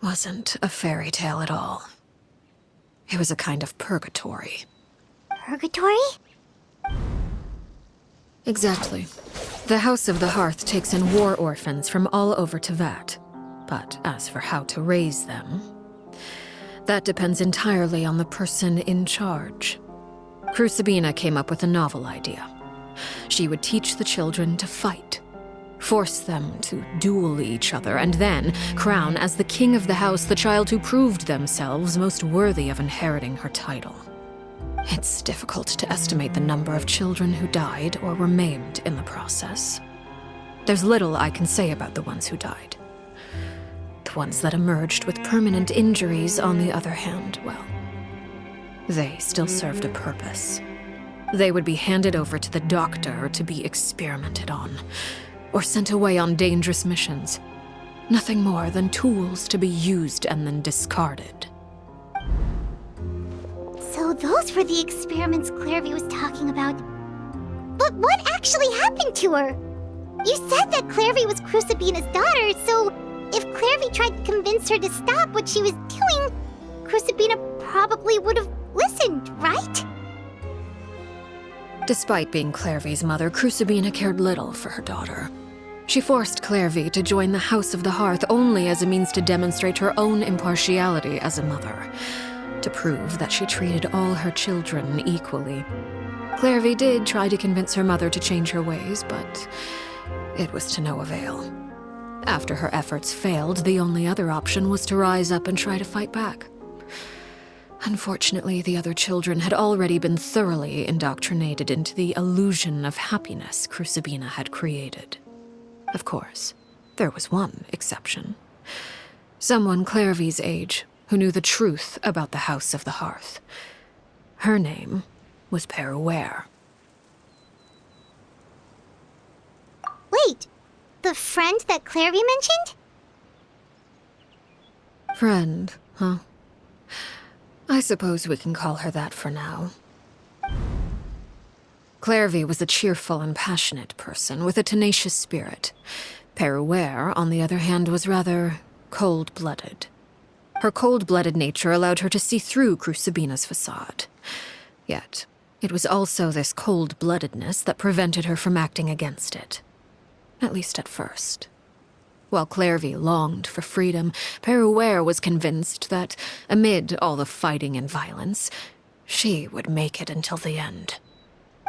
wasn't a fairy tale at all. It was a kind of purgatory. Purgatory? Exactly. The House of the Hearth takes in war orphans from all over Tevat. But as for how to raise them, that depends entirely on the person in charge. Crucibina came up with a novel idea. She would teach the children to fight, force them to duel each other, and then crown as the king of the house the child who proved themselves most worthy of inheriting her title. It's difficult to estimate the number of children who died or were maimed in the process. There's little I can say about the ones who died. The ones that emerged with permanent injuries, on the other hand, well, they still served a purpose. They would be handed over to the doctor to be experimented on, or sent away on dangerous missions. Nothing more than tools to be used and then discarded. So those were the experiments Clairvy was talking about. But what actually happened to her? You said that Clairvy was Crucibina's daughter, so if Clairvy tried to convince her to stop what she was doing, Crucibina probably would have listened, right? Despite being Clairvy's mother, Crucibina cared little for her daughter. She forced Clairvy to join the House of the Hearth only as a means to demonstrate her own impartiality as a mother, to prove that she treated all her children equally. Clairvy did try to convince her mother to change her ways, but it was to no avail. After her efforts failed, the only other option was to rise up and try to fight back. Unfortunately, the other children had already been thoroughly indoctrinated into the illusion of happiness Crucibina had created. Of course, there was one exception. Someone Clairvy's age who knew the truth about the House of the Hearth. Her name was Peruere. Wait, the friend that Clairvy mentioned? Friend, huh? I suppose we can call her that for now. Clairvy was a cheerful and passionate person with a tenacious spirit. Peruere, on the other hand, was rather cold-blooded. Her cold-blooded nature allowed her to see through Crucibina's facade. Yet, it was also this cold-bloodedness that prevented her from acting against it. At least at first. While Clairvy longed for freedom, Peruere was convinced that, amid all the fighting and violence, she would make it until the end.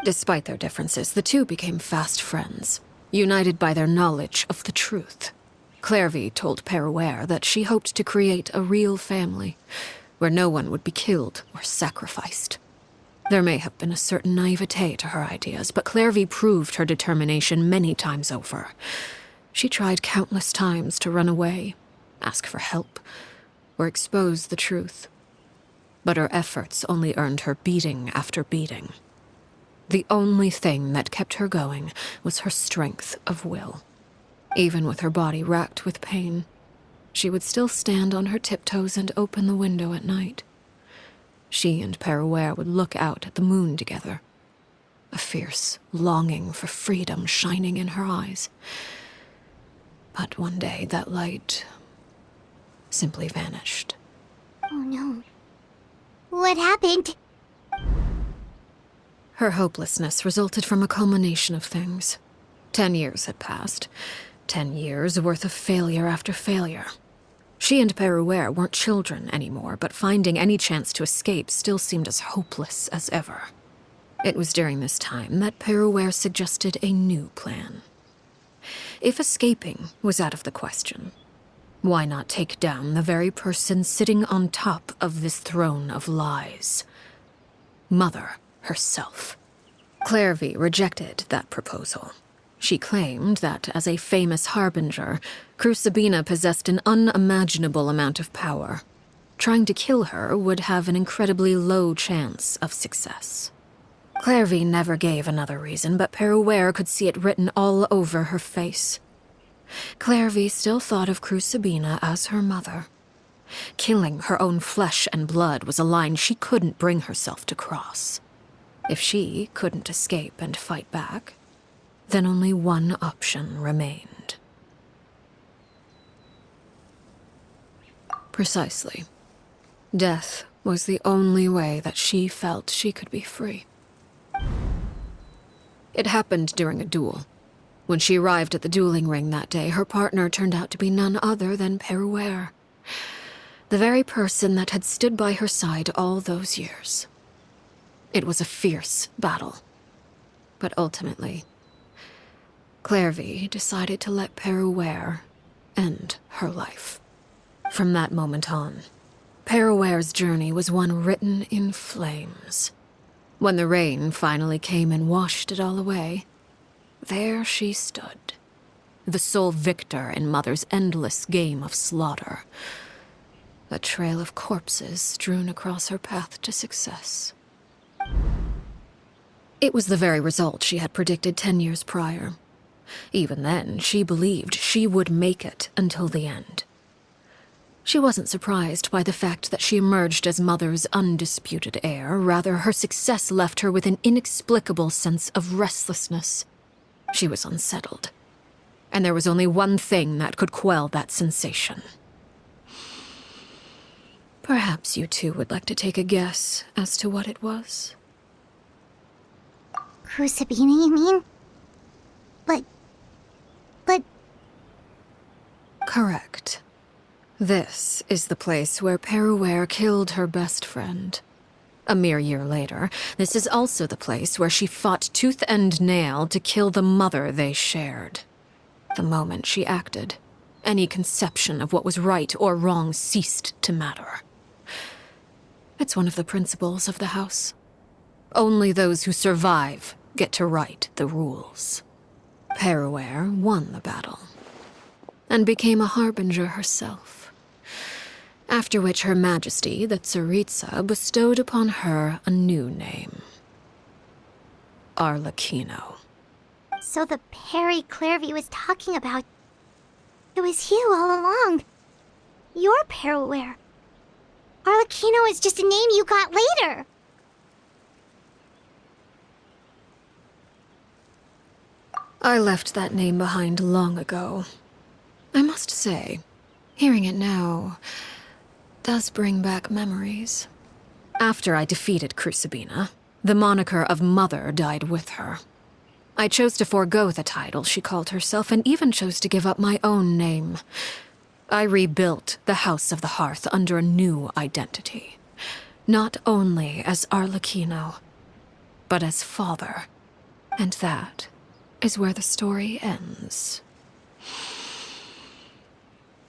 Despite their differences, the two became fast friends, united by their knowledge of the truth. Clairvy told Peruere that she hoped to create a real family, where no one would be killed or sacrificed. There may have been a certain naivete to her ideas, but Clairvy proved her determination many times over. She tried countless times to run away, ask for help, or expose the truth. But her efforts only earned her beating after beating. The only thing that kept her going was her strength of will. Even with her body racked with pain, she would still stand on her tiptoes and open the window at night. She and Peruere would look out at the moon together, a fierce longing for freedom shining in her eyes. But one day that light simply vanished. Oh no. What happened? Her hopelessness resulted from a culmination of things. 10 years had passed. 10 years worth of failure after failure. She and Peruere weren't children anymore, but finding any chance to escape still seemed as hopeless as ever. It was during this time that Peruere suggested a new plan. If escaping was out of the question, why not take down the very person sitting on top of this throne of lies? Mother herself. Clairvy rejected that proposal. She claimed that, as a famous harbinger, Crucibina possessed an unimaginable amount of power. Trying to kill her would have an incredibly low chance of success. Clairvy never gave another reason, but Peruere could see it written all over her face. Clairvy still thought of Crucibina as her mother. Killing her own flesh and blood was a line she couldn't bring herself to cross. If she couldn't escape and fight back, then only one option remained. Precisely. Death was the only way that she felt she could be free. It happened during a duel. When she arrived at the dueling ring that day, her partner turned out to be none other than Peruere, the very person that had stood by her side all those years. It was a fierce battle. But ultimately, Clairvy decided to let Peruere end her life. From that moment on, Peruere's journey was one written in flames. When the rain finally came and washed it all away, there she stood, the sole victor in Mother's endless game of slaughter, a trail of corpses strewn across her path to success. It was the very result she had predicted 10 years prior. Even then, she believed she would make it until the end. She wasn't surprised by the fact that she emerged as Mother's undisputed heir. Rather, her success left her with an inexplicable sense of restlessness. She was unsettled, and there was only one thing that could quell that sensation. Perhaps you two would like to take a guess as to what it was? Crucibina, you mean? But... Correct. This is the place where Peruere killed her best friend. A mere year later, this is also the place where she fought tooth and nail to kill the mother they shared. The moment she acted, any conception of what was right or wrong ceased to matter. It's one of the principles of the house. Only those who survive get to write the rules. Peruere won the battle, and became a harbinger herself. After which Her Majesty, the Tsaritsa, bestowed upon her a new name. Arlecchino. So the Perry Clairvy was talking about... It was you all along. You're Peruere. Arlecchino is just a name you got later. I left that name behind long ago. I must say, hearing it now does bring back memories. After I defeated Crucibina, the moniker of Mother died with her. I chose to forego the title she called herself, and even chose to give up my own name. I rebuilt the House of the Hearth under a new identity. Not only as Arlecchino, but as father. And that is where the story ends.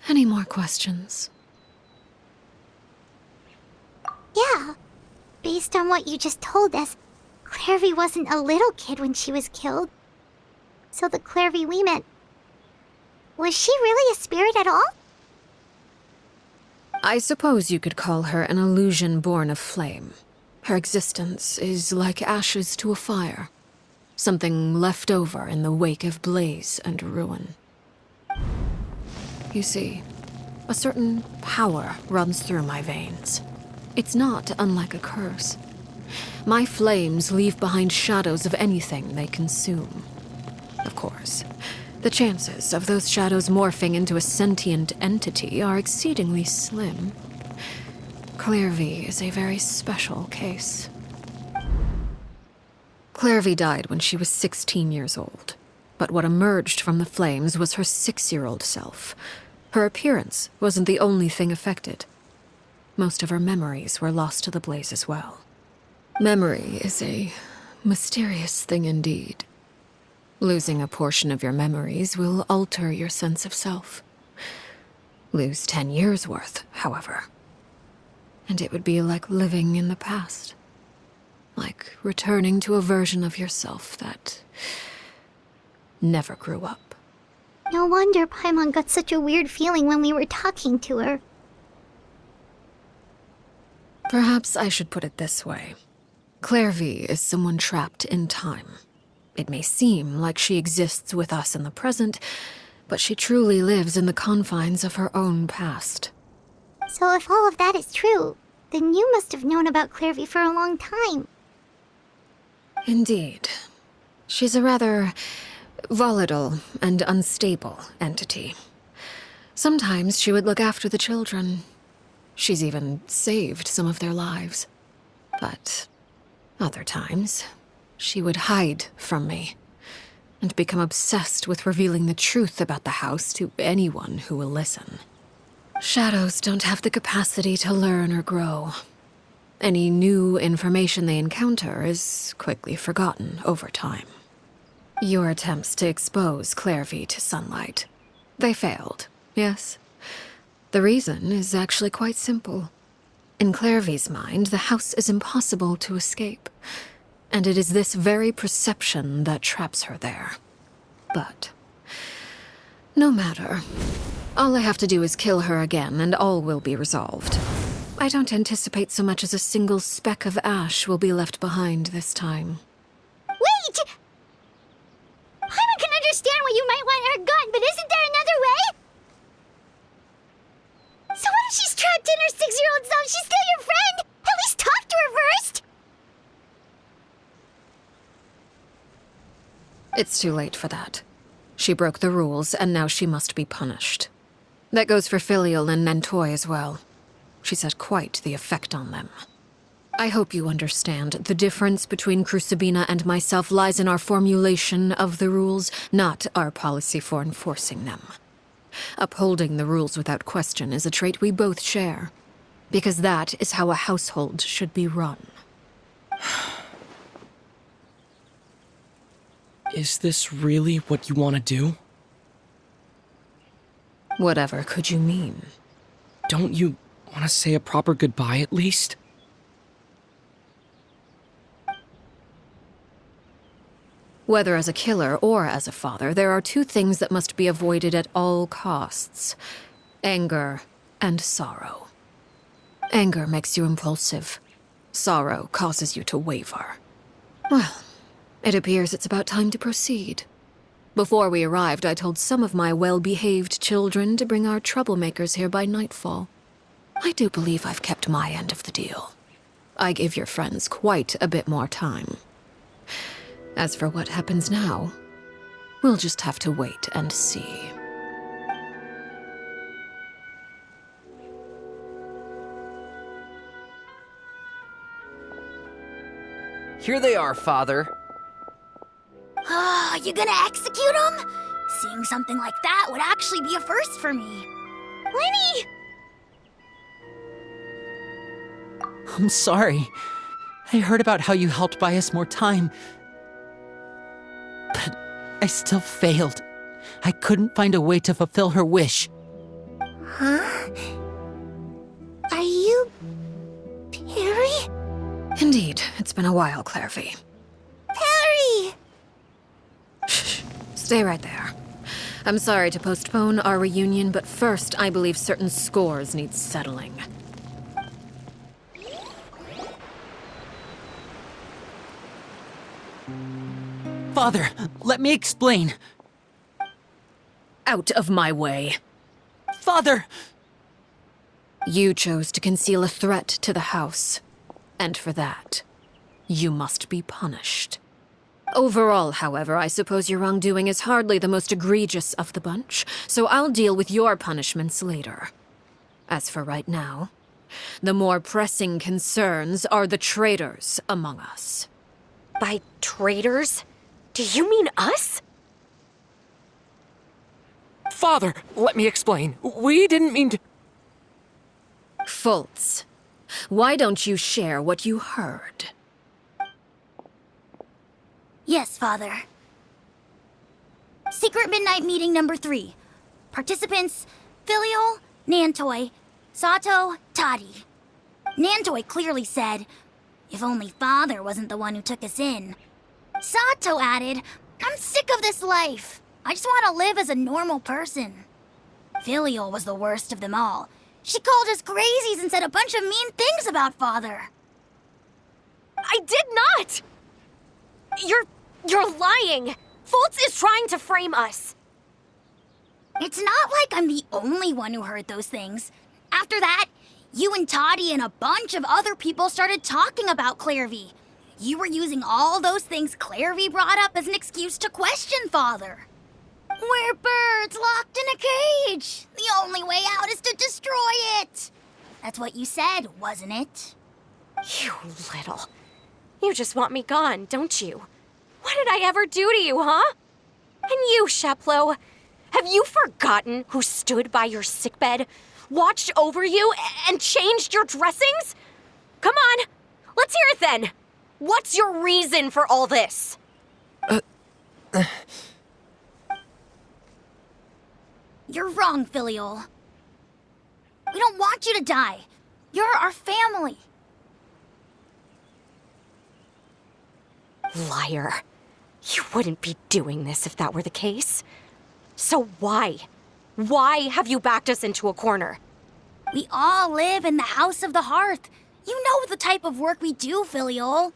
Any more questions? Yeah. Based on what you just told us, Clairvy wasn't a little kid when she was killed. So the Clairvy we met... Was she really a spirit at all? I suppose you could call her an illusion born of flame. Her existence is like ashes to a fire. Something left over in the wake of blaze and ruin. You see, a certain power runs through my veins. It's not unlike a curse. My flames leave behind shadows of anything they consume. Of course, the chances of those shadows morphing into a sentient entity are exceedingly slim. Clairvy is a very special case. Clairvy died when she was 16 years old, but what emerged from the flames was her 6-year-old self. Her appearance wasn't the only thing affected. Most of her memories were lost to the blaze as well. Memory is a mysterious thing indeed. Losing a portion of your memories will alter your sense of self. Lose 10 years' worth, however, and it would be like living in the past. Like returning to a version of yourself that never grew up. No wonder Paimon got such a weird feeling when we were talking to her. Perhaps I should put it this way. Clairvy is someone trapped in time. It may seem like she exists with us in the present, but she truly lives in the confines of her own past. So if all of that is true, then you must have known about Clairvy for a long time. Indeed. She's a rather volatile and unstable entity. Sometimes she would look after the children, She's even saved some of their lives. But other times, she would hide from me and become obsessed with revealing the truth about the house to anyone who will listen. Shadows don't have the capacity to learn or grow. Any new information they encounter is quickly forgotten over time. Your attempts to expose Clairvy to sunlight, they failed, yes? The reason is actually quite simple. In Clairvy's mind, the house is impossible to escape, and it is this very perception that traps her there. But no matter. All I have to do is kill her again, and all will be resolved. I don't anticipate so much as a single speck of ash will be left behind this time. Wait! Paimon can understand why you might want her gun, but isn't there another way? So what if she's trapped in her 6-year-old self? She's still your friend! At least talk to her first! It's too late for that. She broke the rules, and now she must be punished. That goes for Filial and Nantoy as well. She's had quite the effect on them. I hope you understand the difference between Crucibina and myself lies in our formulation of the rules, not our policy for enforcing them. Upholding the rules without question is a trait we both share, because that is how a household should be run. Is this really what you want to do? Whatever could you mean? Don't you want to say a proper goodbye at least? Whether as a killer or as a father, there are two things that must be avoided at all costs: anger and sorrow. Anger makes you impulsive. Sorrow causes you to waver. Well, it appears it's about time to proceed. Before we arrived, I told some of my well-behaved children to bring our troublemakers here by nightfall. I do believe I've kept my end of the deal. I gave your friends quite a bit more time. As for what happens now, we'll just have to wait and see. Here they are, Father. You gonna execute him? Seeing something like that would actually be a first for me. Lenny! I'm sorry. I heard about how you helped buy us more time. But I still failed. I couldn't find a way to fulfill her wish. Huh? Are you... Perry? Indeed, it's been a while, Clairvy. Perry! Shh, stay right there. I'm sorry to postpone our reunion, but first I believe certain scores need settling. Father, let me explain. Out of my way. Father! You chose to conceal a threat to the house, and for that, you must be punished. Overall, however, I suppose your wrongdoing is hardly the most egregious of the bunch, so I'll deal with your punishments later. As for right now, the more pressing concerns are the traitors among us. By traitors? Do you mean us? Father, let me explain. We didn't mean to... Fultz, why don't you share what you heard? Yes, Father. Secret Midnight Meeting number 3. Participants, Filial, Nantoy, Sato, Toddy. Nantoy clearly said, if only Father wasn't the one who took us in. Sato added, I'm sick of this life. I just want to live as a normal person. Filial was the worst of them all. She called us crazies and said a bunch of mean things about Father. I did not! You're lying! Fultz is trying to frame us. It's not like I'm the only one who heard those things. After that, you and Toddy and a bunch of other people started talking about Clairvy. You were using all those things Clairvy brought up as an excuse to question Father. We're birds locked in a cage. The only way out is to destroy it. That's what you said, wasn't it? You little. You just want me gone, don't you? What did I ever do to you, huh? And you, Sheplo, have you forgotten who stood by your sickbed, watched over you, and changed your dressings? Come on, let's hear it then. What's your reason for all this? You're wrong, Filial. We don't want you to die. You're our family. Liar. You wouldn't be doing this if that were the case. So why? Why have you backed us into a corner? We all live in the House of the Hearth. You know the type of work we do, Filial.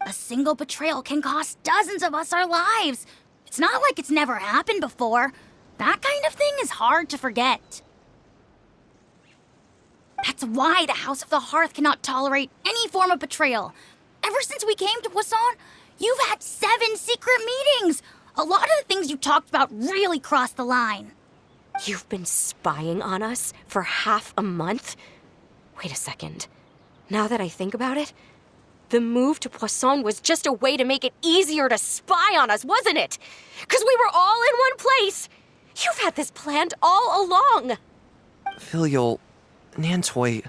A single betrayal can cost dozens of us our lives. It's not like it's never happened before. That kind of thing is hard to forget. That's why the House of the Hearth cannot tolerate any form of betrayal. Ever since we came to Poisson, you've had 7 secret meetings. A lot of the things you talked about really crossed the line. You've been spying on us for half a month? Wait a second. Now that I think about it, the move to Poisson was just a way to make it easier to spy on us, wasn't it? Because we were all in one place. You've had this planned all along. Filial, Nantoy,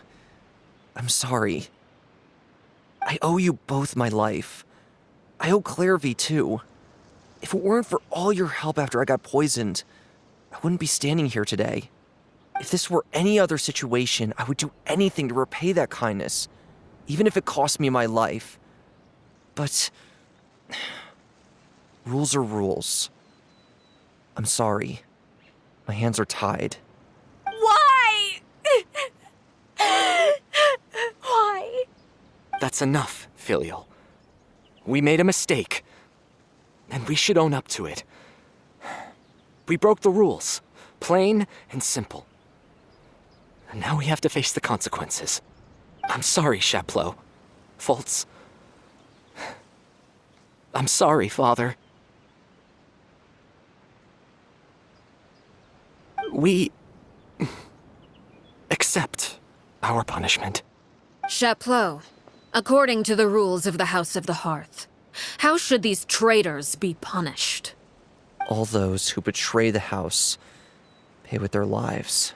I'm sorry. I owe you both my life. I owe Clairvy too. If it weren't for all your help after I got poisoned, I wouldn't be standing here today. If this were any other situation, I would do anything to repay that kindness, even if it cost me my life. But rules are rules. I'm sorry. My hands are tied. Why? Why? That's enough, Filial. We made a mistake, and we should own up to it. We broke the rules, plain and simple. And now we have to face the consequences. I'm sorry, Sheplo. Fultz. I'm sorry, Father. We accept our punishment. Chapleau, according to the rules of the House of the Hearth, how should these traitors be punished? All those who betray the house pay with their lives.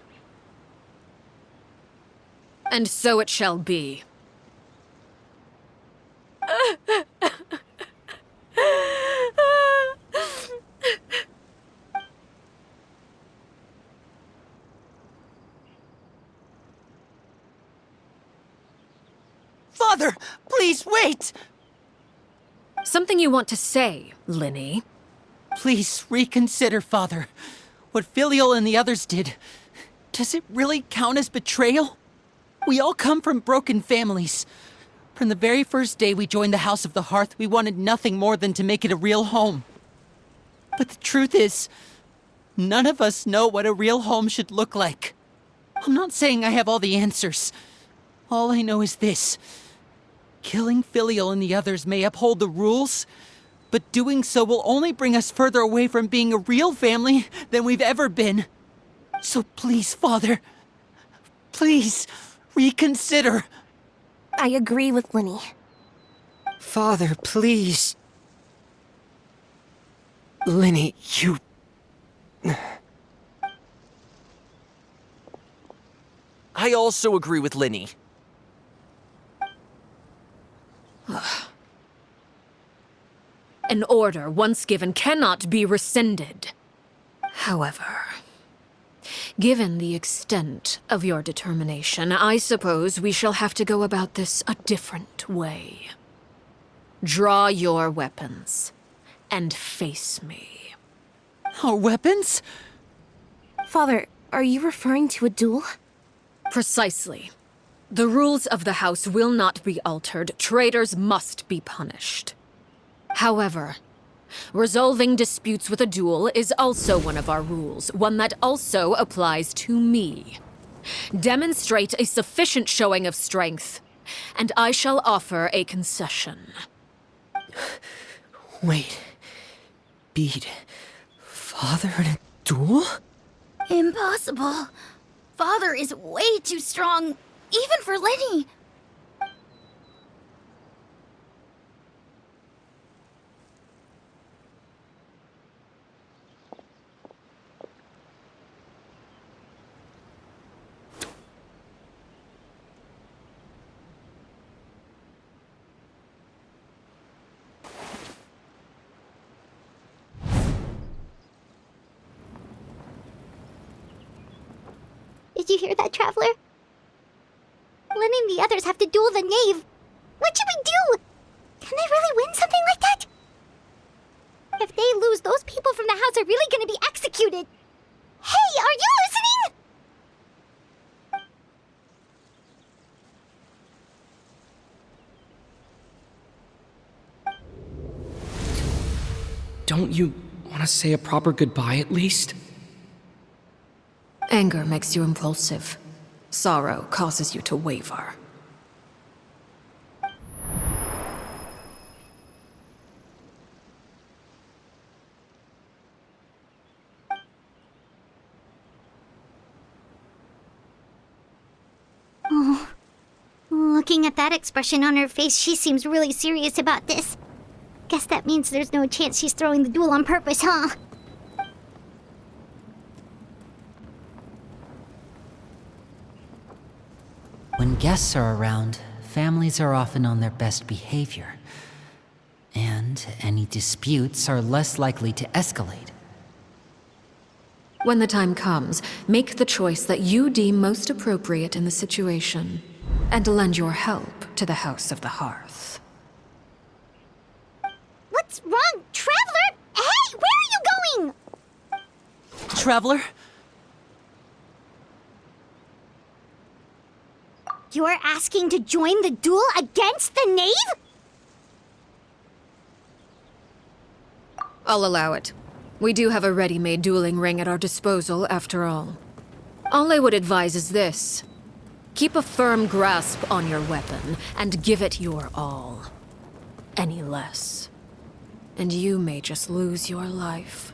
And so it shall be. Father, please wait! Something you want to say, Linny? Please reconsider, Father. What Filial and the others did, does it really count as betrayal? We all come from broken families. From the very first day we joined the House of the Hearth, we wanted nothing more than to make it a real home. But the truth is, none of us know what a real home should look like. I'm not saying I have all the answers. All I know is this. Killing Filial and the others may uphold the rules, but doing so will only bring us further away from being a real family than we've ever been. So please, Father, please reconsider. I agree with Linny. Father, please. Linny, you... I also agree with Linny. An order once given cannot be rescinded. However, given the extent of your determination, I suppose we shall have to go about this a different way. Draw your weapons and face me. Our weapons? Father, are you referring to a duel? Precisely. The rules of the house will not be altered. Traitors must be punished. However, resolving disputes with a duel is also one of our rules, one that also applies to me. Demonstrate a sufficient showing of strength, and I shall offer a concession. Wait. Beat Father in a duel? Impossible. Father is way too strong, even for Lenny. Did you hear that, Traveler? Lenny and the others have to duel the Knave. What should we do? Can they really win something like that? If they lose, those people from the house are really gonna be executed. Hey, are you listening? Don't you want to say a proper goodbye at least? Anger makes you impulsive. Sorrow causes you to waver. Oh, looking at that expression on her face, she seems really serious about this. Guess that means there's no chance she's throwing the duel on purpose, huh? When guests are around, families are often on their best behavior. And any disputes are less likely to escalate. When the time comes, make the choice that you deem most appropriate in the situation, and lend your help to the House of the Hearth. What's wrong, Traveler? Hey, where are you going? Traveler? You're asking to join the duel against the Knave? I'll allow it. We do have a ready-made dueling ring at our disposal, after all. All I would advise is this. Keep a firm grasp on your weapon, and give it your all. Any less, and you may just lose your life.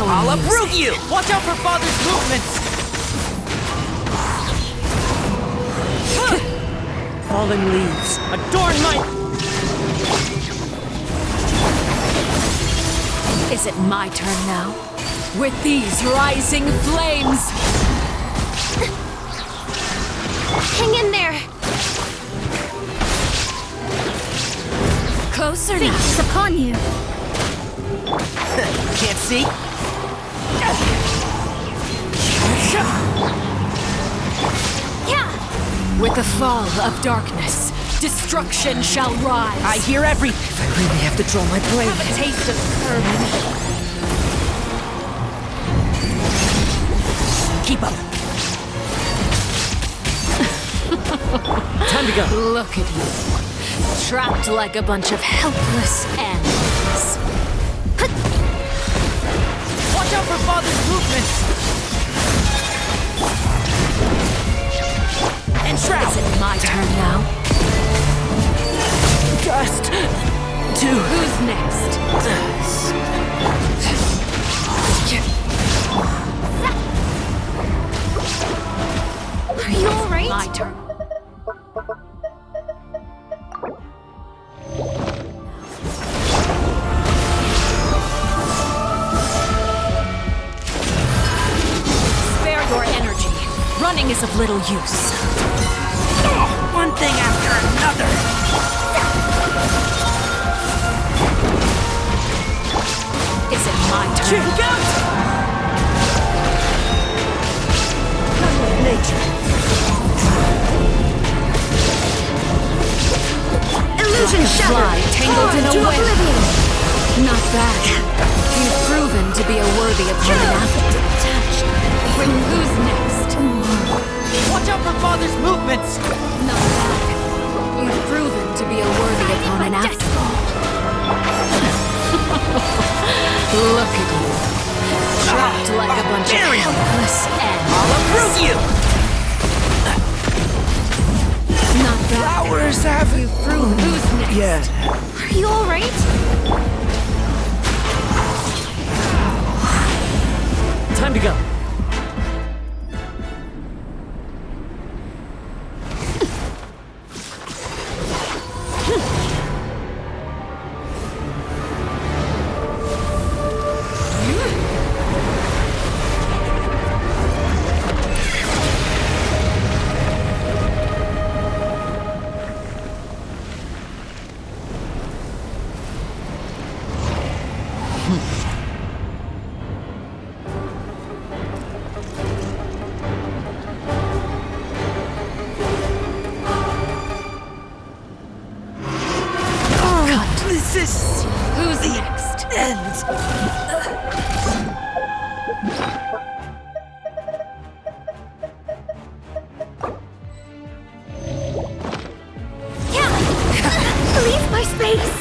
I'll uproot you! Watch out for Father's movements! Fallen leaves, adorn my... Is it my turn now? With these rising flames! Hang in there! Closer now! It's upon you! Can't see? Yeah! With the fall of darkness, destruction shall rise. I hear everything. If I really have to draw my blade. Have a taste of courage. Keep up. Time to go. Look at you, trapped like a bunch of helpless animals. Watch out for Father's movements! Entrap! Is it my turn now? Just to... Who's next? Are you alright? My turn. Spare your energy. Running is of little use. One thing after another! Is it my turn? Check out! Nature. Illusion Fly shattered! tangled in a To web. oblivion! Not bad. You've proven to be a worthy opponent. Who's next? Watch out for Father's movements! Not bad. You've proven to be a worthy opponent after all. Look at you. Trapped like a bunch of helpless ants. I'll approve you! Not bad. Flowers have... You've proven who's next. Yeah. Are you alright? Time to go. Who's next? Leave my space!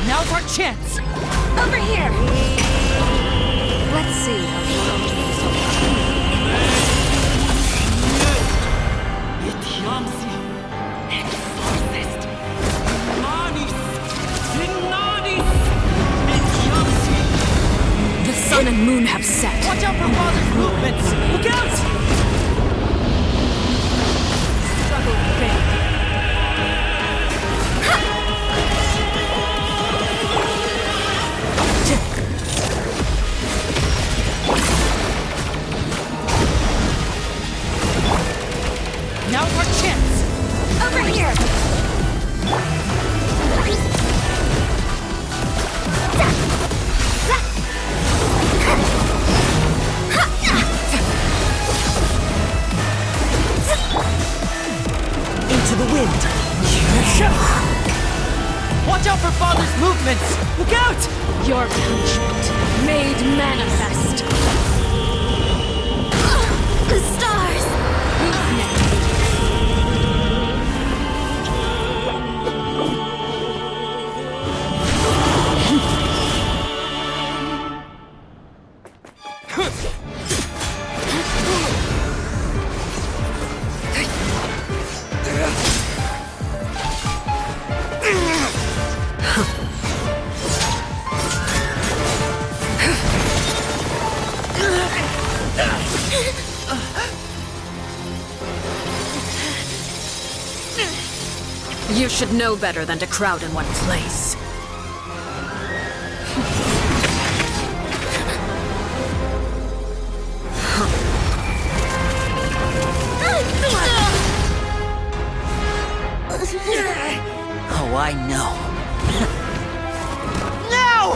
Now's our chance! Over here! Let's see how you come to this The sun and moon have set. Watch out for Father's movements! Look out! Struggle failed. Now's our chance! Over here! Into the wind. Watch out for Father's movements! Look out! Your punishment made manifest. The stars! Who's next? You should know better than to crowd in one place. Oh, I know. No!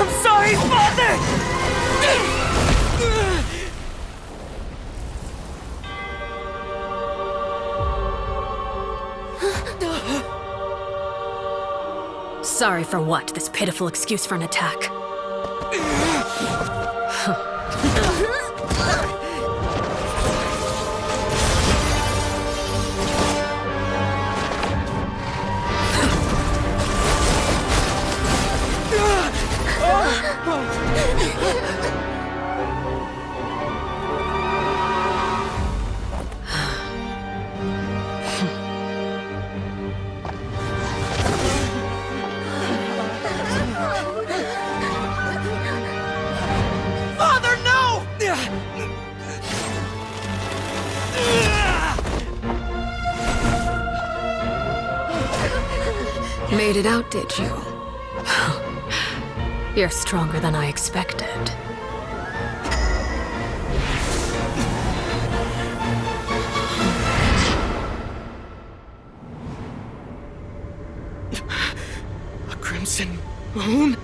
I'm sorry, Father! Sorry for what? This pitiful excuse for an attack. Made it out, did you? You're stronger than I expected. A crimson moon?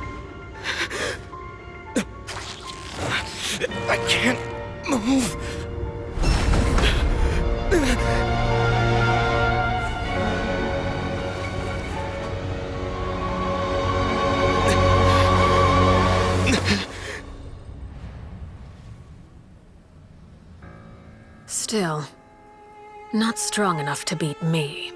I can't move. Still, not strong enough to beat me.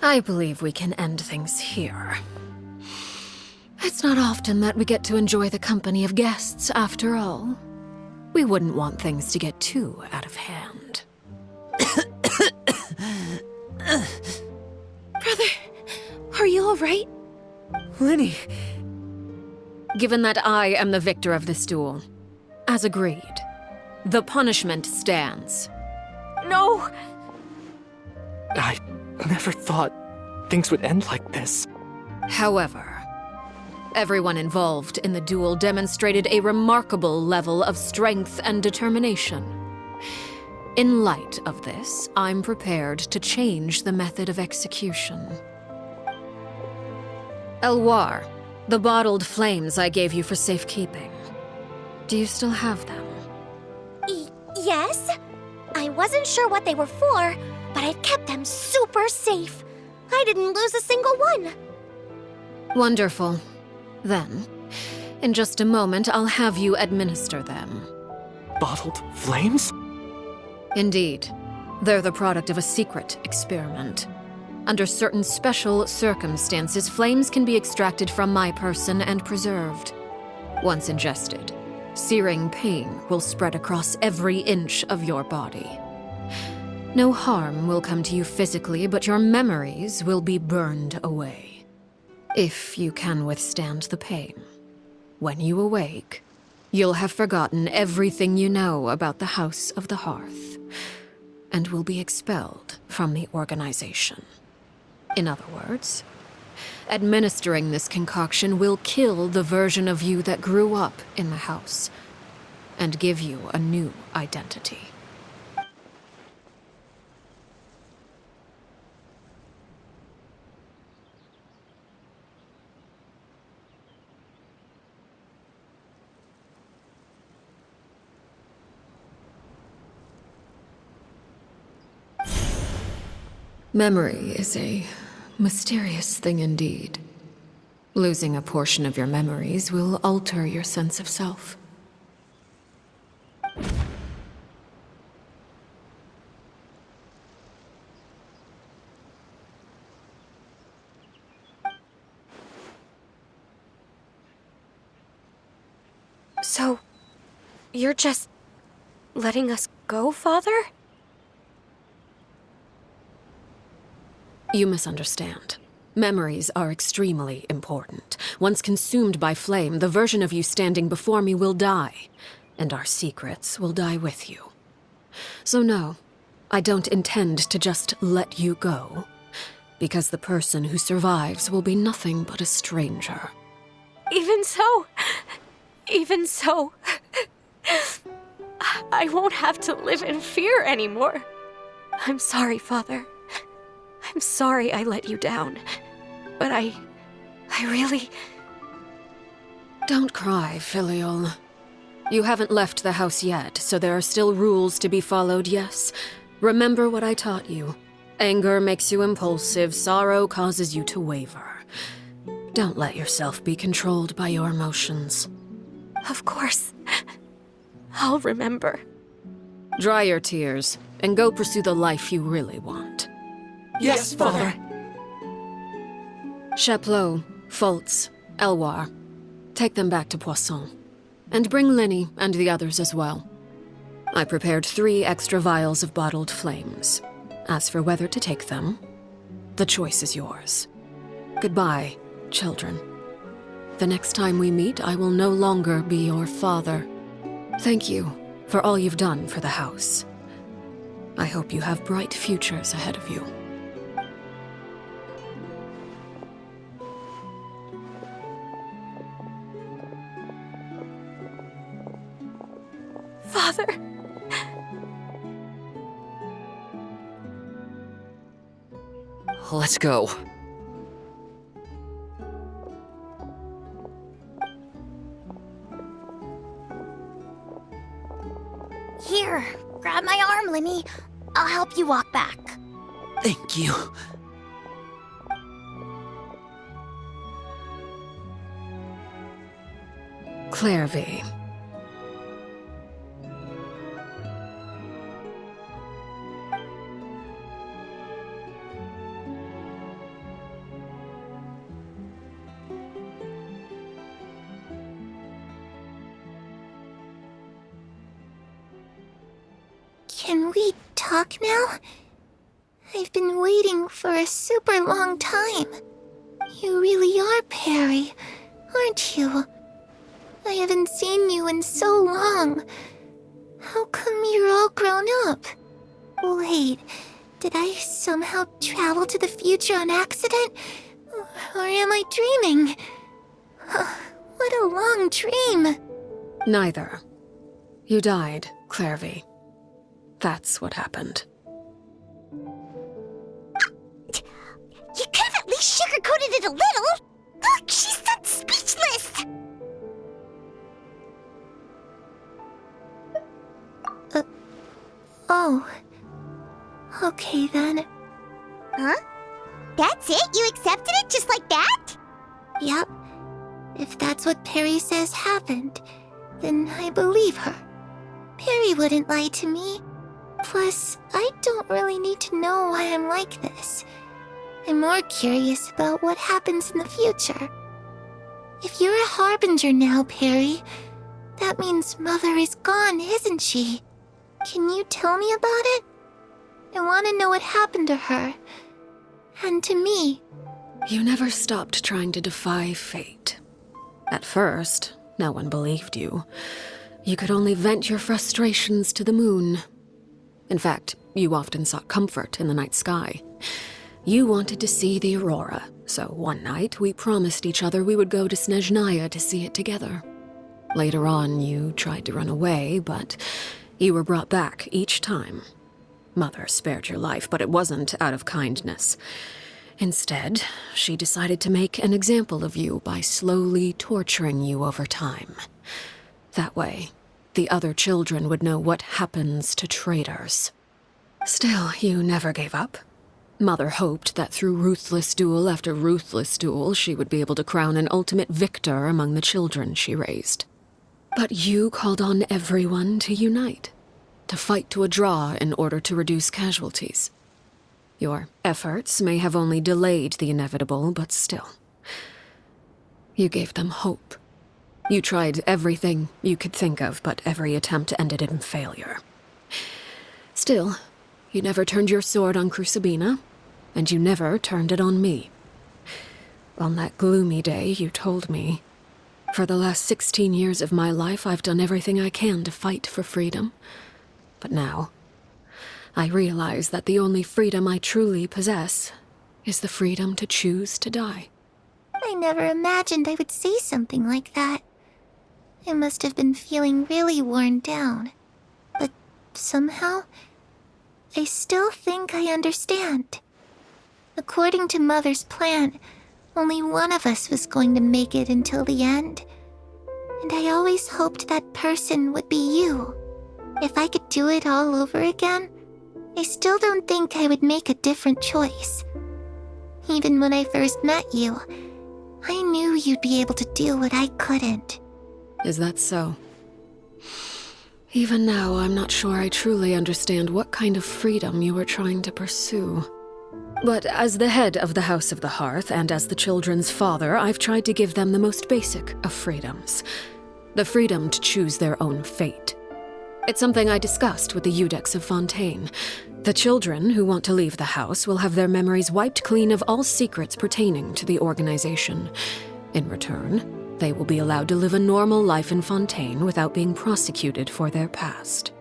I believe we can end things here. It's not often that we get to enjoy the company of guests, after all. We wouldn't want things to get too out of hand. Brother, are you alright? Linny. Given that I am the victor of this duel, as agreed, the punishment stands. No! I never thought things would end like this. However, everyone involved in the duel demonstrated a remarkable level of strength and determination. In light of this, I'm prepared to change the method of execution. Elwar, the bottled flames I gave you for safekeeping. Do you still have them? Yes? I wasn't sure what they were for, but I've kept them super safe. I didn't lose a single one. Wonderful. Then, in just a moment, I'll have you administer them. Bottled flames? Indeed. They're the product of a secret experiment. Under certain special circumstances, flames can be extracted from my person and preserved. Once ingested, searing pain will spread across every inch of your body. No harm will come to you physically, but your memories will be burned away. If you can withstand the pain. When you awake, you'll have forgotten everything you know about the House of the Hearth, and will be expelled from the organization. In other words, administering this concoction will kill the version of you that grew up in the house, and give you a new identity. Memory is a mysterious thing indeed. Losing a portion of your memories will alter your sense of self. So, you're just letting us go, Father? You misunderstand. Memories are extremely important. Once consumed by flame, the version of you standing before me will die, and our secrets will die with you. So no, I don't intend to just let you go, because the person who survives will be nothing but a stranger. Even so, I won't have to live in fear anymore. I'm sorry, Father. I'm sorry I let you down, but I really... Don't cry, Filial. You haven't left the house yet, so there are still rules to be followed, yes? Remember what I taught you. Anger makes you impulsive, sorrow causes you to waver. Don't let yourself be controlled by your emotions. Of course. I'll remember. Dry your tears, and go pursue the life you really want. Yes, Father. Chaplot, Foltz, Elwar, take them back to Poisson. And bring Linny and the others as well. I prepared 3 extra vials of bottled flames. As for whether to take them, the choice is yours. Goodbye, children. The next time we meet, I will no longer be your father. Thank you for all you've done for the house. I hope you have bright futures ahead of you. Father. Let's go. Here, grab my arm, Linny. I'll help you walk back. Thank you. Clairvy. Can we talk now? I've been waiting for a super long time. You really are Perry, aren't you? I haven't seen you in so long. How come you're all grown up? Wait, did I somehow travel to the future on accident? Or am I dreaming? What a long dream. Neither. You died, Clairvy. That's what happened. You could have at least sugarcoated it a little. Look, she's so speechless. Oh. Okay then. Huh? That's it? You accepted it just like that? Yep. If that's what Perry says happened, then I believe her. Perry wouldn't lie to me. Plus, I don't really need to know why I'm like this. I'm more curious about what happens in the future. If you're a harbinger now, Perry, that means Mother is gone, isn't she? Can you tell me about it? I want to know what happened to her. And to me. You never stopped trying to defy fate. At first, no one believed you. You could only vent your frustrations to the moon. In fact, you often sought comfort in the night sky. You wanted to see the aurora, so one night we promised each other we would go to Snezhnaya to see it together. Later on, you tried to run away, but you were brought back each time. Mother spared your life, but it wasn't out of kindness. Instead, she decided to make an example of you by slowly torturing you over time. That way, the other children would know what happens to traitors. Still, you never gave up. Mother hoped that through ruthless duel after ruthless duel, she would be able to crown an ultimate victor among the children she raised. But you called on everyone to unite, to fight to a draw in order to reduce casualties. Your efforts may have only delayed the inevitable, but still. You gave them hope. You tried everything you could think of, but every attempt ended in failure. Still, you never turned your sword on Crucibina, and you never turned it on me. On that gloomy day, you told me, "For the last 16 years of my life, I've done everything I can to fight for freedom. But now, I realize that the only freedom I truly possess is the freedom to choose to die." I never imagined I would say something like that. I must have been feeling really worn down. But somehow, I still think I understand. According to Mother's plan, only one of us was going to make it until the end. And I always hoped that person would be you. If I could do it all over again, I still don't think I would make a different choice. Even when I first met you, I knew you'd be able to do what I couldn't. Is that so? Even now, I'm not sure I truly understand what kind of freedom you were trying to pursue. But as the head of the House of the Hearth and as the children's father, I've tried to give them the most basic of freedoms. the freedom to choose their own fate. It's something I discussed with the Iudex of Fontaine. The children who want to leave the house will have their memories wiped clean of all secrets pertaining to the organization. In return, they will be allowed to live a normal life in Fontaine without being prosecuted for their past.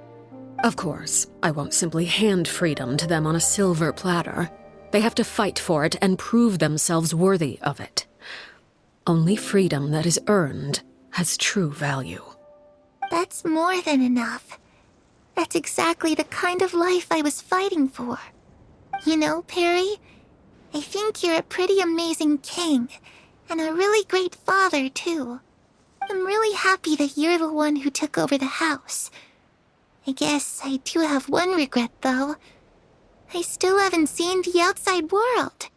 Of course, I won't simply hand freedom to them on a silver platter. They have to fight for it and prove themselves worthy of it. Only freedom that is earned has true value. That's more than enough. That's exactly the kind of life I was fighting for. You know, Perry, I think you're a pretty amazing king, and a really great father, too. I'm really happy that you're the one who took over the house. I guess I do have one regret, though. I still haven't seen the outside world.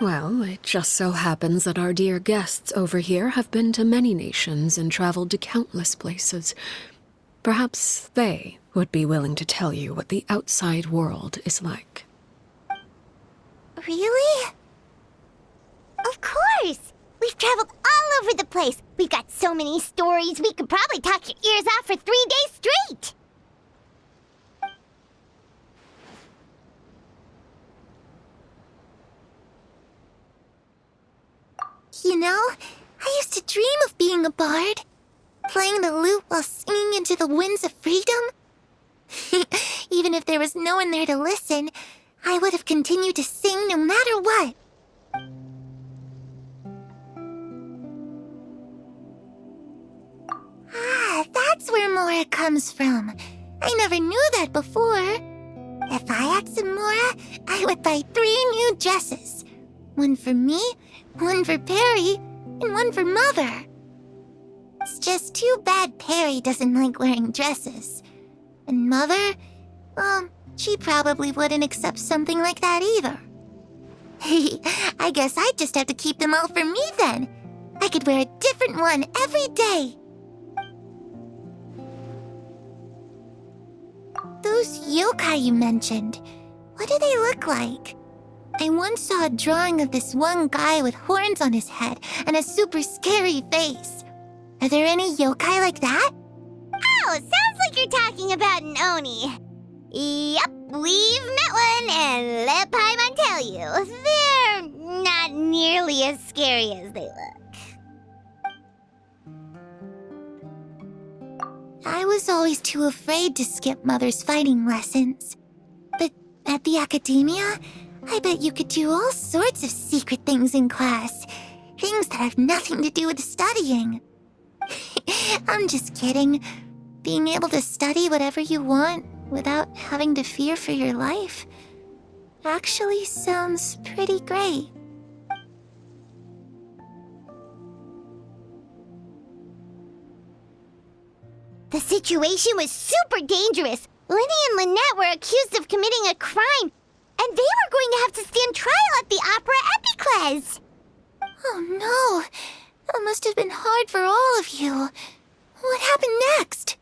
Well, it just so happens that our dear guests over here have been to many nations and traveled to countless places. Perhaps they would be willing to tell you what the outside world is like. Really? Of course! We've traveled all over the place. We've got so many stories, we could probably talk your ears off for 3 days straight! You know, I used to dream of being a bard. Playing the lute while singing into the winds of freedom. Even if there was no one there to listen, I would have continued to sing no matter what. Ah, that's where Mora comes from. I never knew that before. If I had some Mora, I would buy 3 new dresses. One for me, one for Perry, and one for Mother. It's just too bad Perry doesn't like wearing dresses. And Mother, well, she probably wouldn't accept something like that either. I guess I'd just have to keep them all for me then. I could wear a different one every day. Those yokai you mentioned, what do they look like? I once saw a drawing of this one guy with horns on his head and a super scary face. Are there any yokai like that? Oh, sounds like you're talking about an Oni. Yep, we've met one, and let Paimon tell you, they're not nearly as scary as they look. I was always too afraid to skip Mother's fighting lessons. But at the academia, I bet you could do all sorts of secret things in class. Things that have nothing to do with studying. I'm just kidding. Being able to study whatever you want without having to fear for your life actually sounds pretty great. The situation was super dangerous. Lenny and Lynette were accused of committing a crime, and they were going to have to stand trial at the Opera Epicles. Oh no, that must have been hard for all of you. What happened next?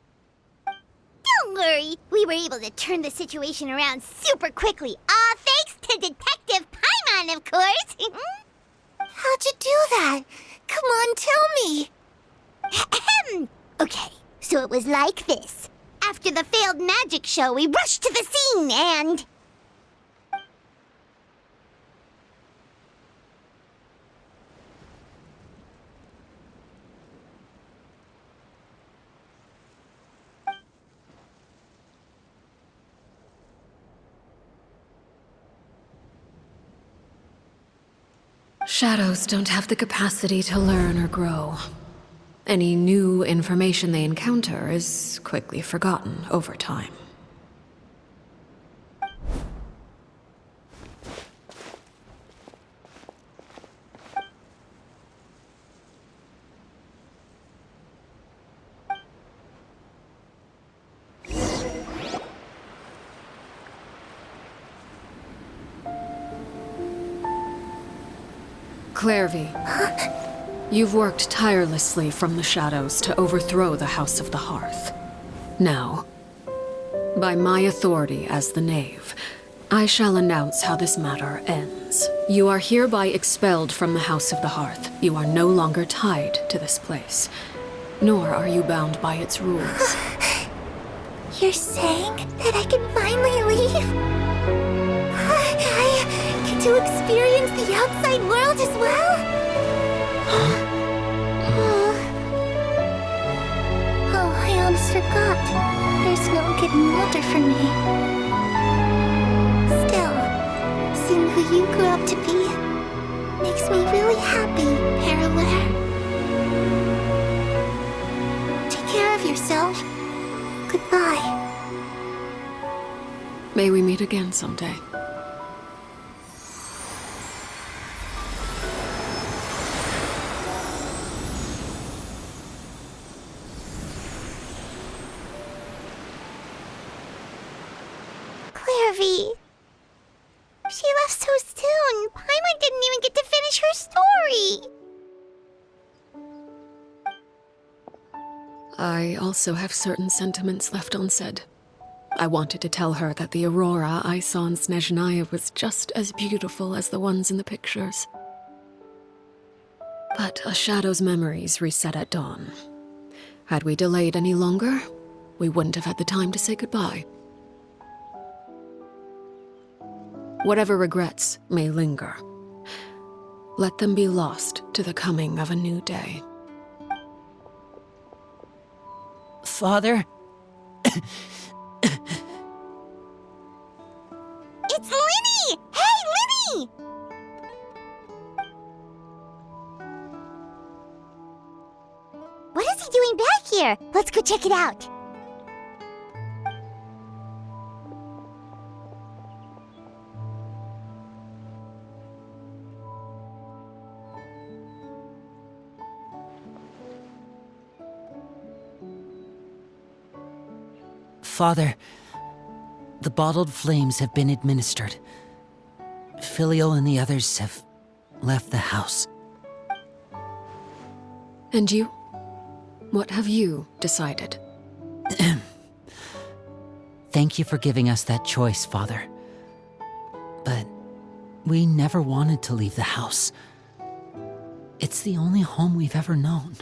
Don't worry, we were able to turn the situation around super quickly, all thanks to Detective Paimon, of course. How'd you do that? Come on, tell me. Okay, so it was like this. After the failed magic show, we rushed to the scene and... Shadows don't have the capacity to learn or grow. Any new information they encounter is quickly forgotten over time. Clairvy, you've worked tirelessly from the shadows to overthrow the House of the Hearth. Now, by my authority as the Knave, I shall announce how this matter ends. You are hereby expelled from the House of the Hearth. You are no longer tied to this place, nor are you bound by its rules. You're saying that I can finally leave? I get to experience the outside world as well? Oh, I almost forgot. There's no getting older for me. Still, seeing who you grew up to be makes me really happy, Paraware. Take care of yourself. Goodbye. May we meet again someday. Clairvy. She left so soon. Paimon didn't even get to finish her story. I also have certain sentiments left unsaid. I wanted to tell her that the aurora I saw in Snezhnaya was just as beautiful as the ones in the pictures. But a shadow's memories reset at dawn. Had we delayed any longer, we wouldn't have had the time to say goodbye. Whatever regrets may linger, let them be lost to the coming of a new day. Father? It's Linny! Hey, Linny! What is he doing back here? Let's go check it out. Father, the bottled flames have been administered. Filial and the others have left the house. And you? What have you decided? Thank you for giving us that choice, Father. But we never wanted to leave the house. It's the only home we've ever known.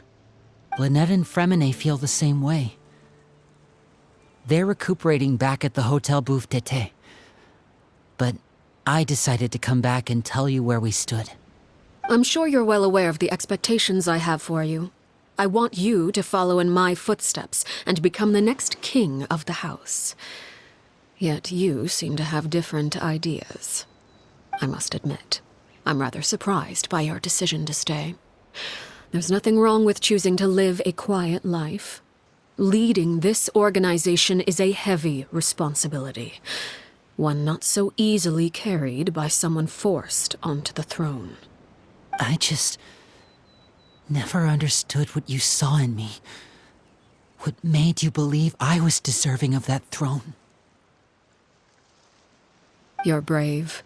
Lynette and Fremine feel the same way. They're recuperating back at the Hotel Bouffe Tété. But I decided to come back and tell you where we stood. I'm sure you're well aware of the expectations I have for you. I want you to follow in my footsteps and become the next king of the house. Yet you seem to have different ideas. I must admit, I'm rather surprised by your decision to stay. There's nothing wrong with choosing to live a quiet life. Leading this organization is a heavy responsibility, one not so easily carried by someone forced onto the throne. I just never understood what you saw in me. What made you believe I was deserving of that throne? You're brave,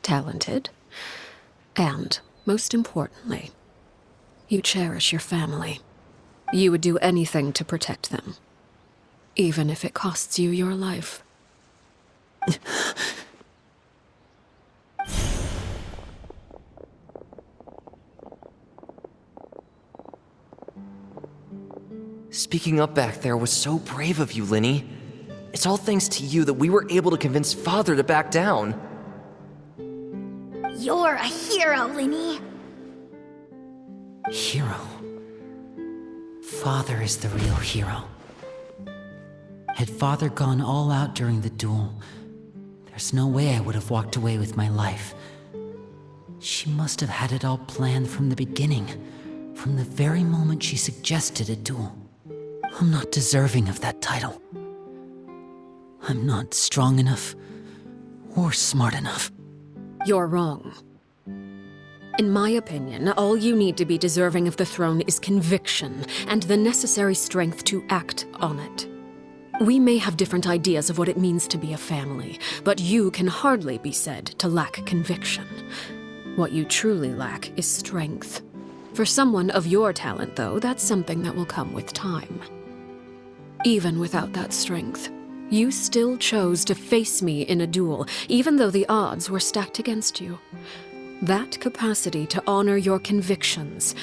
talented, and, most importantly, you cherish your family. You would do anything to protect them, even if it costs you your life. Speaking up back there was so brave of you, Linny. It's all thanks to you that we were able to convince Father to back down. You're a hero, Linny. Hero. Father is the real hero. Had Father gone all out during the duel, there's no way I would have walked away with my life. She must have had it all planned from the beginning, from the very moment she suggested a duel. I'm not deserving of that title. I'm not strong enough or smart enough. You're wrong. In my opinion, all you need to be deserving of the throne is conviction and the necessary strength to act on it. We may have different ideas of what it means to be a family, but you can hardly be said to lack conviction. What you truly lack is strength. For someone of your talent, though, that's something that will come with time. Even without that strength, you still chose to face me in a duel, even though the odds were stacked against you. That capacity to honor your convictions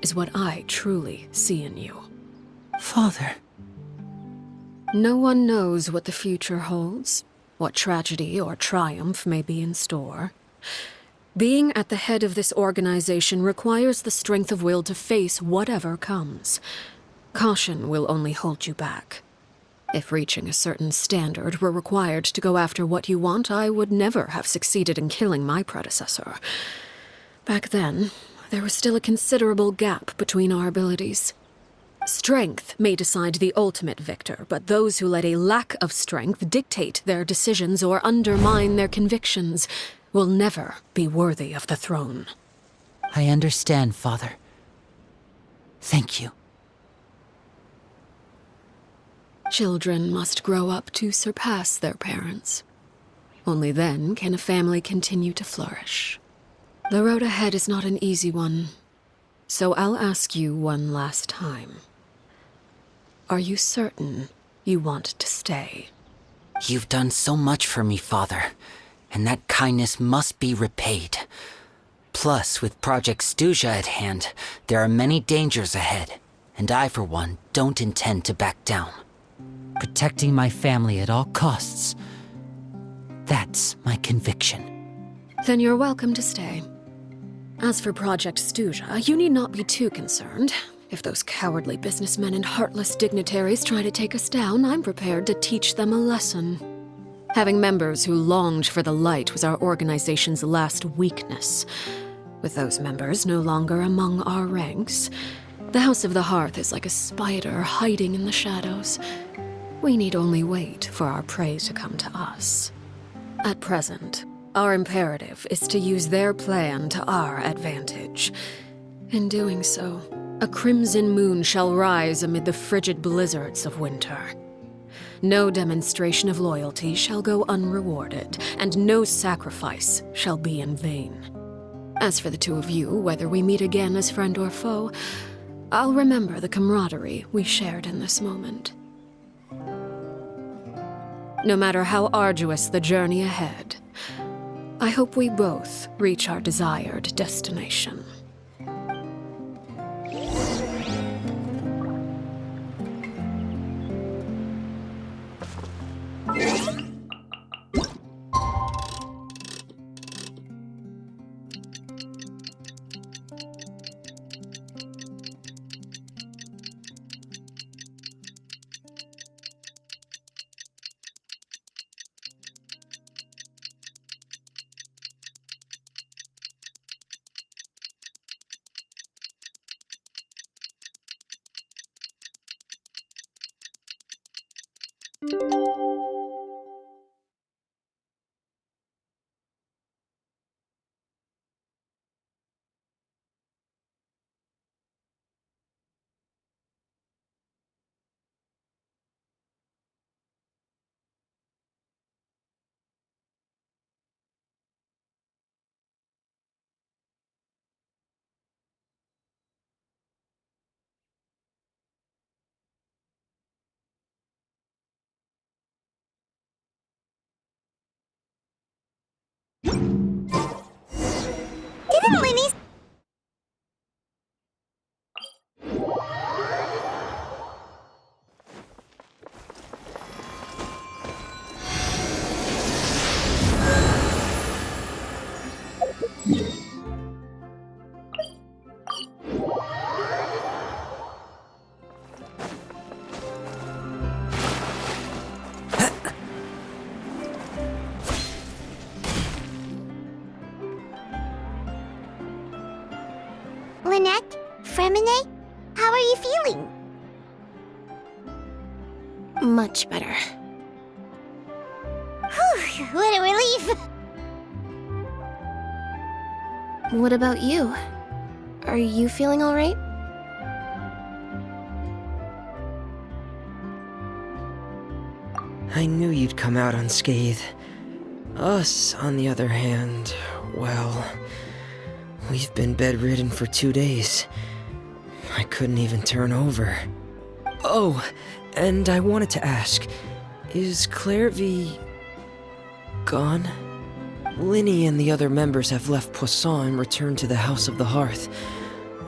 is what I truly see in you. Father. No one knows what the future holds, what tragedy or triumph may be in store. Being at the head of this organization requires the strength of will to face whatever comes. Caution will only hold you back. If reaching a certain standard were required to go after what you want, I would never have succeeded in killing my predecessor. Back then, there was still a considerable gap between our abilities. Strength may decide the ultimate victor, but those who let a lack of strength dictate their decisions or undermine their convictions will never be worthy of the throne. I understand, Father. Thank you. Children must grow up to surpass their parents. Only then can a family continue to flourish. The road ahead is not an easy one, so I'll ask you one last time. Are you certain you want to stay? You've done so much for me, Father, and that kindness must be repaid. Plus, with Project Stuja at hand, there are many dangers ahead, and I, for one, don't intend to back down. Protecting my family at all costs. That's my conviction. Then you're welcome to stay. As for Project Stuja, you need not be too concerned. If those cowardly businessmen and heartless dignitaries try to take us down, I'm prepared to teach them a lesson. Having members who longed for the light was our organization's last weakness. With those members no longer among our ranks, the House of the Hearth is like a spider hiding in the shadows. We need only wait for our prey to come to us. At present, our imperative is to use their plan to our advantage. In doing so, a crimson moon shall rise amid the frigid blizzards of winter. No demonstration of loyalty shall go unrewarded, and no sacrifice shall be in vain. As for the two of you, whether we meet again as friend or foe, I'll remember the camaraderie we shared in this moment. No matter how arduous the journey ahead, I hope we both reach our desired destination. Didn't Linny... Lynette? Fremine? How are you feeling? Much better. Whew, what a relief! What about you? Are you feeling alright? I knew you'd come out unscathed. Us, on the other hand, well, we've been bedridden for 2 days. I couldn't even turn over. Oh, and I wanted to ask, Is Clairvy gone? Linny and the other members have left Poisson and returned to the House of the Hearth.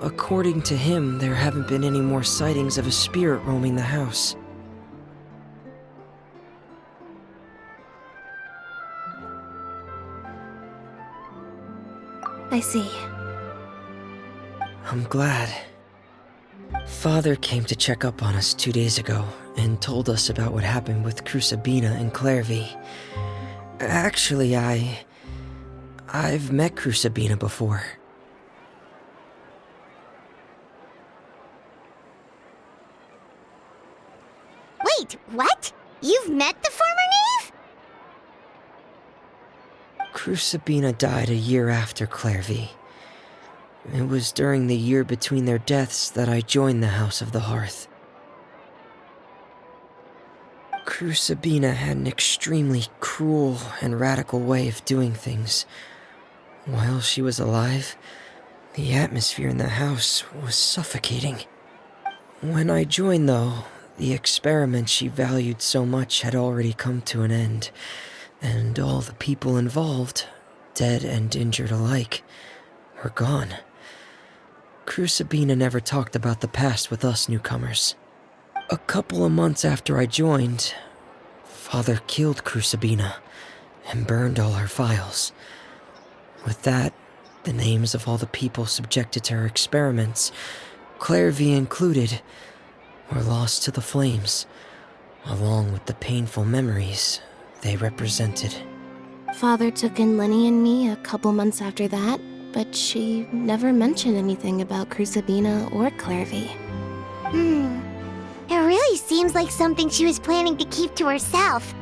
According to him, there haven't been any more sightings of a spirit roaming the house. I see. I'm glad. Father came to check up on us 2 days ago and told us about what happened with Crusabina and Clairvy. Actually, I've met Crusabina before. Wait, what? You've met the former Knave? Crusabina died a year after Clairvy. It was during the year between their deaths that I joined the House of the Hearth. Crusabina had an extremely cruel and radical way of doing things. While she was alive, the atmosphere in the house was suffocating. When I joined, though, the experiment she valued so much had already come to an end, and all the people involved, dead and injured alike, were gone. Crusabina never talked about the past with us newcomers. A couple of months after I joined, Father killed Crusabina and burned all her files. With that, the names of all the people subjected to her experiments, Clairvy included, were lost to the flames, along with the painful memories they represented. Father took in Lenny and me a couple months after that, but she never mentioned anything about Crusabina or Clairvy. It really seems like something she was planning to keep to herself.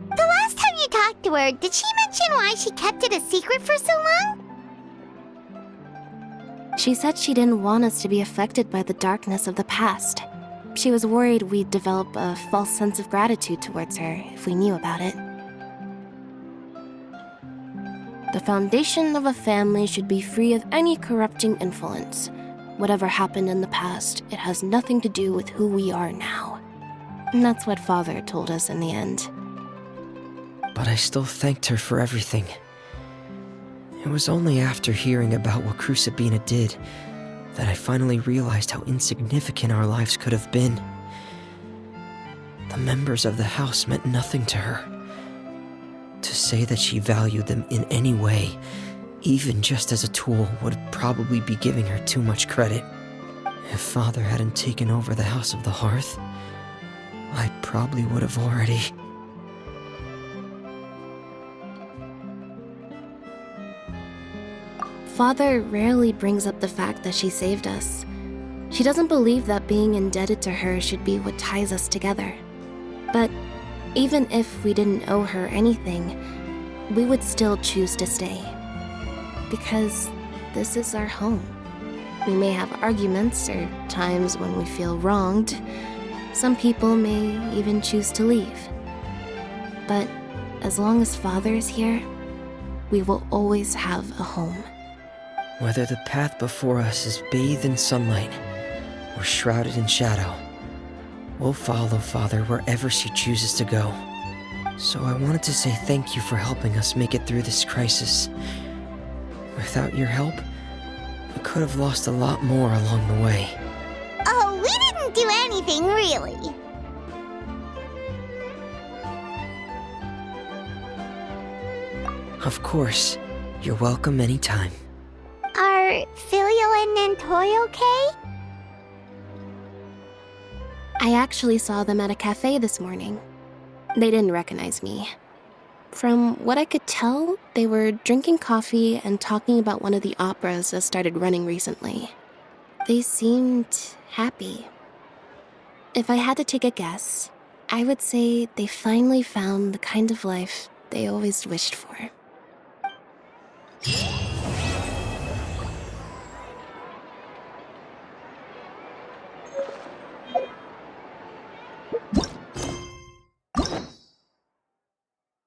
The last time you talked to her, did she mention why she kept it a secret for so long? She said she didn't want us to be affected by the darkness of the past. She was worried we'd develop a false sense of gratitude towards her if we knew about it. The foundation of a family should be free of any corrupting influence. Whatever happened in the past, it has nothing to do with who we are now. And that's what Father told us in the end. But I still thanked her for everything. It was only after hearing about what Crusabina did that I finally realized how insignificant our lives could have been. The members of the house meant nothing to her. To say that she valued them in any way, even just as a tool, would probably be giving her too much credit. If Father hadn't taken over the House of the Hearth, I probably would have already... Father rarely brings up the fact that she saved us. She doesn't believe that being indebted to her should be what ties us together. But even if we didn't owe her anything, we would still choose to stay. Because this is our home. We may have arguments or times when we feel wronged. Some people may even choose to leave. But as long as Father is here, we will always have a home. Whether the path before us is bathed in sunlight or shrouded in shadow, we'll follow Father wherever she chooses to go. So I wanted to say thank you for helping us make it through this crisis. Without your help, we could have lost a lot more along the way. Oh, we didn't do anything, really. Of course, you're welcome anytime. Are Filial and Nantoy okay? I actually saw them at a cafe this morning. They didn't recognize me. From what I could tell, they were drinking coffee and talking about one of the operas that started running recently. They seemed happy. If I had to take a guess, I would say they finally found the kind of life they always wished for.